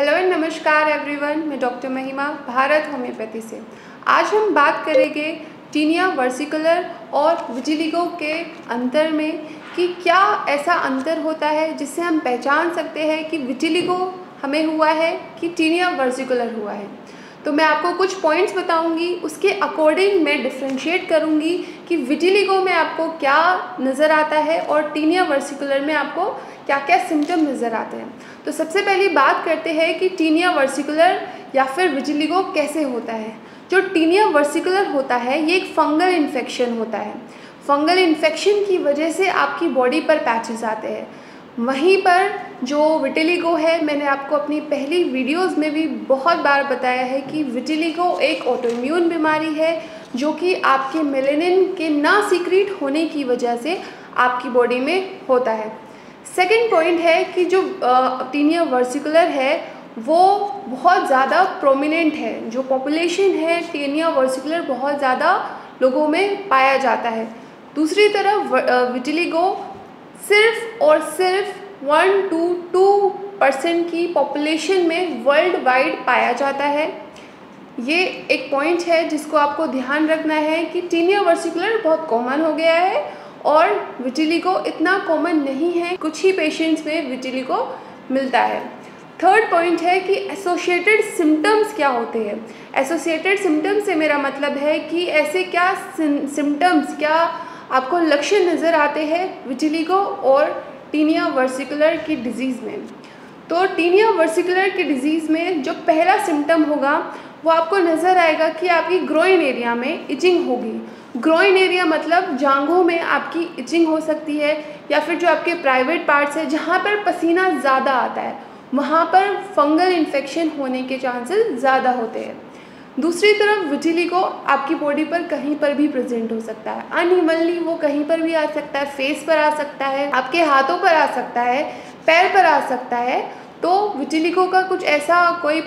Hello and नमस्कार everyone, मैं doctor महिमा भारत होम्योपैथी से। आज हम बात करेंगे टीनिया वर्सिकुलर और विटिलिगो के अंतर में कि क्या ऐसा अंतर होता है जिससे हम पहचान सकते हैं कि विटिलिगो हमें हुआ है कि टीनिया वर्सिकुलर हुआ है। तो मैं आपको कुछ पॉइंट्स बताऊंगी, उसके अकॉर्डिंग मैं डिफ्रेंशिएट करूंगी कि विटिलिगो में आपको क्या नज़र आता है और टीनिया वर्सिकुलर में आपको क्या क्या सिम्टम नज़र आते हैं। तो सबसे पहली बात करते हैं कि टीनिया वर्सिकुलर या फिर विटिलिगो कैसे होता है। जो टीनिया वर्सिकुलर होता है ये एक फंगल इन्फेक्शन होता है। फंगल इन्फेक्शन की वजह से आपकी बॉडी पर पैचेस आते हैं। वहीं पर जो विटिलिगो है, मैंने आपको अपनी पहली वीडियोस में भी बहुत बार बताया है कि विटिलिगो एक ऑटोइम्यून बीमारी है जो कि आपके मेलेनिन के ना सीक्रेट होने की वजह से आपकी बॉडी में होता है। सेकंड पॉइंट है कि जो टीनिया वर्सिकुलर है वो बहुत ज़्यादा प्रोमिनेंट है। जो पॉपुलेशन है टीनिया वर्सिकुलर बहुत ज़्यादा लोगों में पाया जाता है। दूसरी तरफ विटिलिगो सिर्फ और सिर्फ 1 to 2% की पॉपुलेशन में वर्ल्ड वाइड पाया जाता है। ये एक पॉइंट है जिसको आपको ध्यान रखना है कि टीनिया वर्सिकुलर बहुत कॉमन हो गया है और विटिलिगो इतना कॉमन नहीं है। कुछ ही पेशेंट्स में विटिलिगो मिलता है। थर्ड पॉइंट है कि एसोसिएटेड सिम्टम्स क्या होते हैं। एसोसिएटेड सिम्टम्स से मेरा मतलब है कि ऐसे क्या सिम्टम्स, क्या आपको लक्षण नज़र आते हैं विटिलिगो और टीनिया वर्सिकुलर की डिज़ीज़ में। तो टीनिया वर्सिकुलर की डिज़ीज़ में जो पहला सिम्टम होगा वो आपको नज़र आएगा कि आपकी ग्रोइन एरिया में इचिंग होगी। ग्रोइन एरिया मतलब जांघों में आपकी इचिंग हो सकती है, या फिर जो आपके प्राइवेट पार्ट्स है जहाँ पर पसीना ज़्यादा आता है वहाँ पर फंगल इन्फेक्शन होने के चांसेस ज़्यादा होते हैं। दूसरी तरफ विटिलिगो आपकी बॉडी पर कहीं पर भी प्रेजेंट हो सकता है। अनइवनली वो कहीं पर भी आ सकता है, फेस पर आ सकता है, आपके हाथों पर आ सकता है, पैर पर आ सकता है। तो विटिलिगो का कुछ ऐसा कोई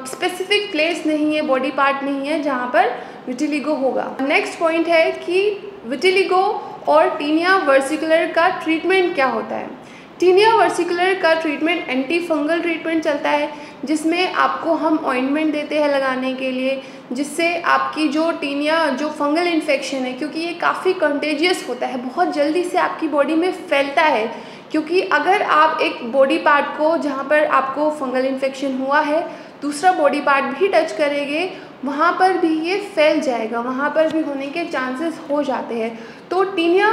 स्पेसिफिक प्लेस नहीं है, बॉडी पार्ट नहीं है जहाँ पर विटिलिगो होगा। नेक्स्ट पॉइंट है कि विटिलिगो और टीनिया वर्सिकुलर का ट्रीटमेंट क्या होता है। टीनिया वर्सिकुलर का ट्रीटमेंट एंटी फंगल ट्रीटमेंट चलता है जिसमें आपको हम ऑइंटमेंट देते हैं लगाने के लिए, जिससे आपकी जो टीनिया जो फंगल इन्फेक्शन है, क्योंकि ये काफ़ी कंटेजियस होता है, बहुत जल्दी से आपकी बॉडी में फैलता है। क्योंकि अगर आप एक बॉडी पार्ट को जहाँ पर आपको फंगल इन्फेक्शन हुआ है दूसरा बॉडी पार्ट भी टच करेंगे वहाँ पर भी ये फैल जाएगा, वहाँ पर भी होने के चांसेस हो जाते हैं। तो टीनिया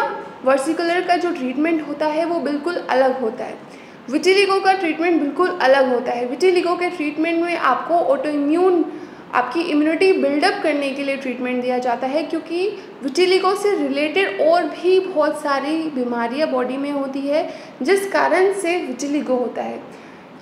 वर्सिकुलर का जो ट्रीटमेंट होता है वो बिल्कुल अलग होता है। विटिलिगो का ट्रीटमेंट बिल्कुल अलग होता है। विटिलिगो के ट्रीटमेंट में आपको ऑटोइम्यून आपकी इम्यूनिटी बिल्डअप करने के लिए ट्रीटमेंट दिया जाता है, क्योंकि विटिलिगो से रिलेटेड और भी बहुत सारी बीमारियां बॉडी में होती है जिस कारण से विटिलिगो होता है।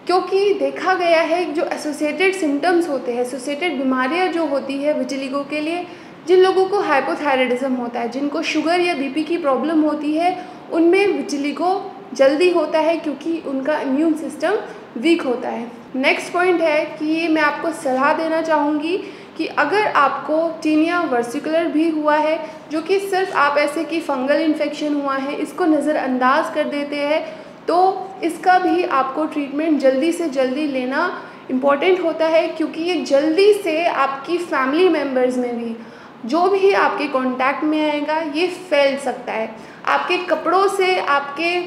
क्योंकि देखा गया है जो एसोसिएटेड सिम्टम्स होते हैं, एसोसिएटेड बीमारियां जो होती है विटिलिगो के लिए, जिन लोगों को हाइपोथायराइडिज्म होता है, जिनको शुगर या बीपी की प्रॉब्लम होती है, उनमें विटिलिगो जल्दी होता है क्योंकि उनका इम्यून सिस्टम वीक होता है। नेक्स्ट पॉइंट है कि मैं आपको सलाह देना चाहूँगी कि अगर आपको टीनिया वर्सिकुलर भी हुआ है, जो कि सिर्फ आप ऐसे कि फंगल इन्फेक्शन हुआ है इसको नज़रअंदाज कर देते हैं, तो इसका भी आपको ट्रीटमेंट जल्दी से जल्दी लेना इम्पॉर्टेंट होता है, क्योंकि ये जल्दी से आपकी फैमिली मेम्बर्स में भी जो भी आपके कांटेक्ट में आएगा ये फैल सकता है। आपके कपड़ों से, आपके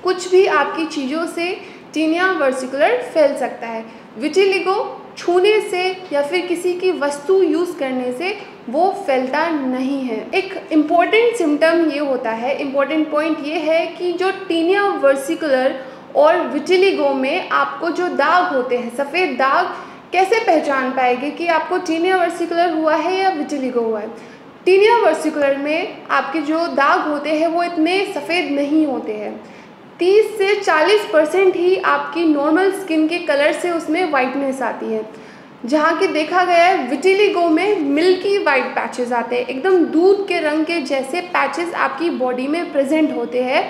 कुछ भी आपकी चीज़ों से टीनिया वर्सिकुलर फैल सकता है। विटिलिगो छूने से या फिर किसी की वस्तु यूज़ करने से वो फैलता नहीं है। एक इम्पॉर्टेंट सिम्टम ये होता है, इम्पॉर्टेंट पॉइंट ये है कि जो टीनिया वर्सिकुलर और विटिलिगो में आपको जो दाग होते हैं, सफ़ेद दाग, कैसे पहचान पाएंगे कि आपको टीनिया वर्सिकुलर हुआ है या विटिलिगो हुआ है। टीनिया वर्सिकुलर में आपके जो दाग होते हैं वो इतने सफ़ेद नहीं होते हैं। 30 से 40% ही आपकी नॉर्मल स्किन के कलर से उसमें वाइटनेस आती है, जहाँ कि देखा गया है विटिलिगो में मिल्की वाइट पैचेस आते हैं, एकदम दूध के रंग के जैसे पैचेस आपकी बॉडी में प्रेजेंट होते हैं।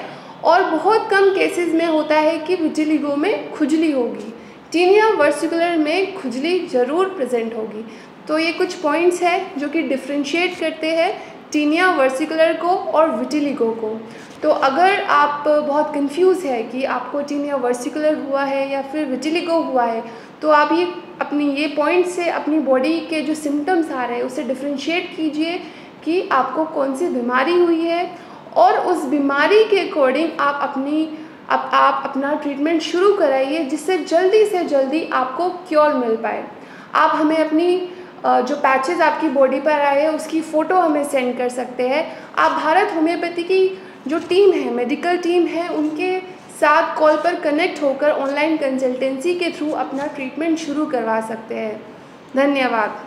और बहुत कम केसेस में होता है कि विटिलिगो में खुजली होगी, टीनिया वर्सिकुलर में खुजली ज़रूर प्रेजेंट होगी। तो ये कुछ पॉइंट्स हैं जो कि डिफ्रेंशिएट करते हैं टीनिया वर्सिकुलर को और विटिलिगो को। तो अगर आप बहुत कंफ्यूज है कि आपको टीनिया वर्सिकुलर हुआ है या फिर विटिलिगो हुआ है, तो आप ये पॉइंट से अपनी बॉडी के जो सिम्टम्स आ रहे हैं उसे डिफ्रेंशिएट कीजिए कि आपको कौन सी बीमारी हुई है, और उस बीमारी के अकॉर्डिंग आप अपना ट्रीटमेंट शुरू कराइए, जिससे जल्दी से जल्दी आपको क्योर मिल पाए। आप हमें अपनी जो पैचेस आपकी बॉडी पर आए हैं उसकी फ़ोटो हमें सेंड कर सकते हैं। आप भारत होम्योपैथी की जो टीम है, मेडिकल टीम है, उनके साथ कॉल पर कनेक्ट होकर ऑनलाइन कंसल्टेंसी के थ्रू अपना ट्रीटमेंट शुरू करवा सकते हैं। धन्यवाद।